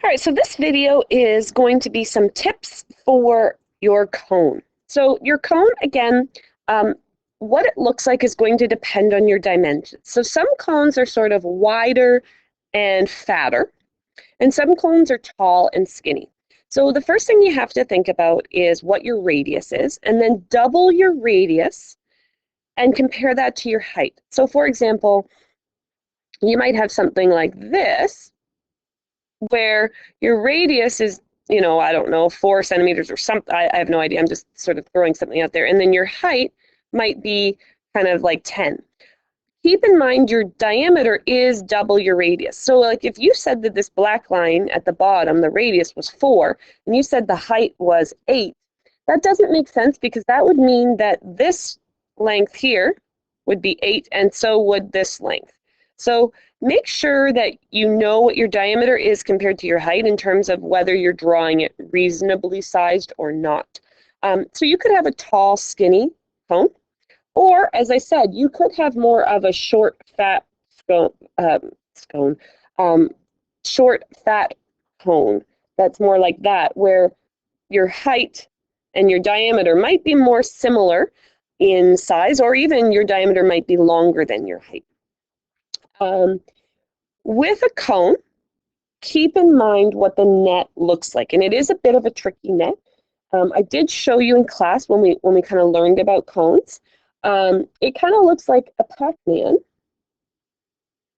All right, so this video is going to be some tips for your cone. So your cone, again, what it looks like is going to depend on your dimensions. So some cones are sort of wider and fatter, and some cones are tall and skinny. So the first thing you have to think about is what your radius is, and then double your radius and compare that to your height. So for example, you might have something like this, where your radius is, I don't know, 4 centimeters or something. I have no idea. I'm just sort of throwing something out there. And then your height might be kind of like 10. Keep in mind your diameter is double your radius. So like if you said that this black line at the bottom, the radius was 4, and you said the height was 8, that doesn't make sense, because that would mean that this length here would be 8, and so would this length. So make sure that you know what your diameter is compared to your height in terms of whether you're drawing it reasonably sized or not. So you could have a tall, skinny cone, or, as I said, you could have more of a short, fat short, fat cone that's more like that, where your height and your diameter might be more similar in size, or even your diameter might be longer than your height. With a cone, keep in mind what the net looks like, and it is a bit of a tricky net. I did show you in class when we kind of learned about cones. It kind of looks like a Pac-Man,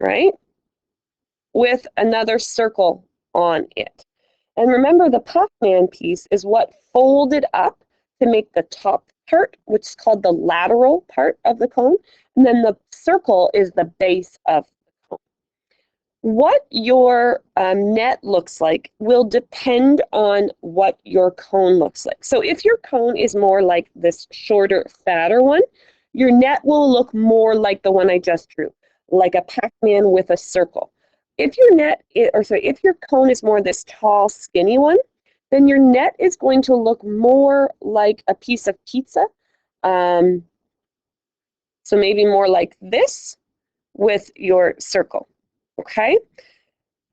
right? With another circle on it. And remember, the Pac-Man piece is what folded up to make the top part, which is called the lateral part of the cone. And then the circle is the base of the cone. What your net looks like will depend on what your cone looks like. So if your cone is more like this shorter, fatter one, your net will look more like the one I just drew, like a Pac-Man with a circle. If your cone is more this tall, skinny one, then your net is going to look more like a piece of pizza. So maybe more like this with your circle, okay?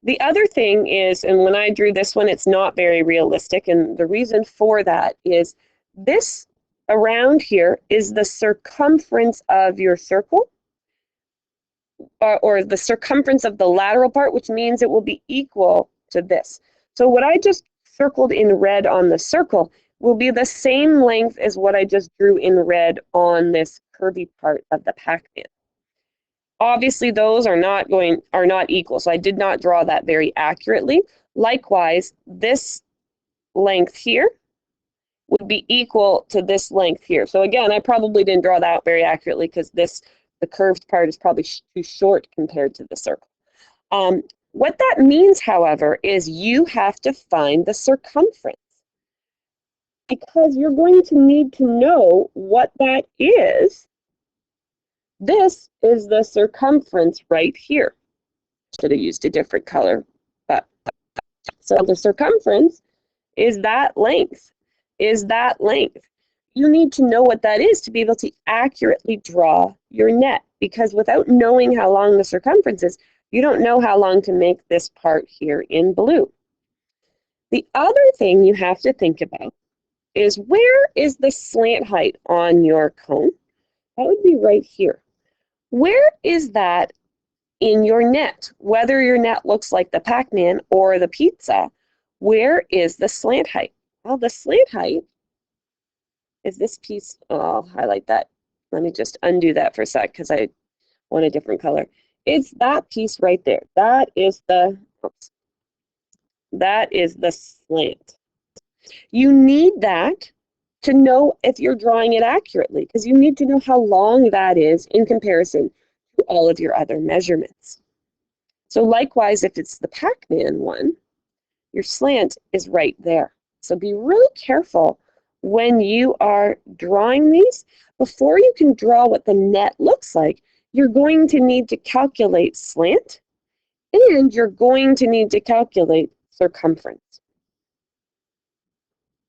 The other thing is, and when I drew this one, it's not very realistic, and the reason for that is this around here is the circumference of your circle, or the circumference of the lateral part, which means it will be equal to this. So what I just circled in red on the circle will be the same length as what I just drew in red on this curvy part of the Pac-Man. Obviously, those are not equal, so I did not draw that very accurately. Likewise, this length here would be equal to this length here. So again, I probably didn't draw that very accurately, because the curved part is probably too short compared to the circle. What that means, however, is you have to find the circumference, because you're going to need to know what that is. This is the circumference right here. Should have used a different color, but so the circumference is that length. You need to know what that is to be able to accurately draw your net, because without knowing how long the circumference is, you don't know how long to make this part here in blue. The other thing you have to think about is, where is the slant height on your cone? That would be right here. Where is that in your net? Whether your net looks like the Pac-Man or the pizza, where is the slant height? Well, the slant height is this piece. Oh, I'll highlight that. Let me just undo that for a sec, because I want a different color. It's that piece right there. That is the slant. You need that to know if you're drawing it accurately, because you need to know how long that is in comparison to all of your other measurements. So likewise, if it's the Pac-Man one, your slant is right there. So be really careful when you are drawing these. Before you can draw what the net looks like, you're going to need to calculate slant, and you're going to need to calculate circumference.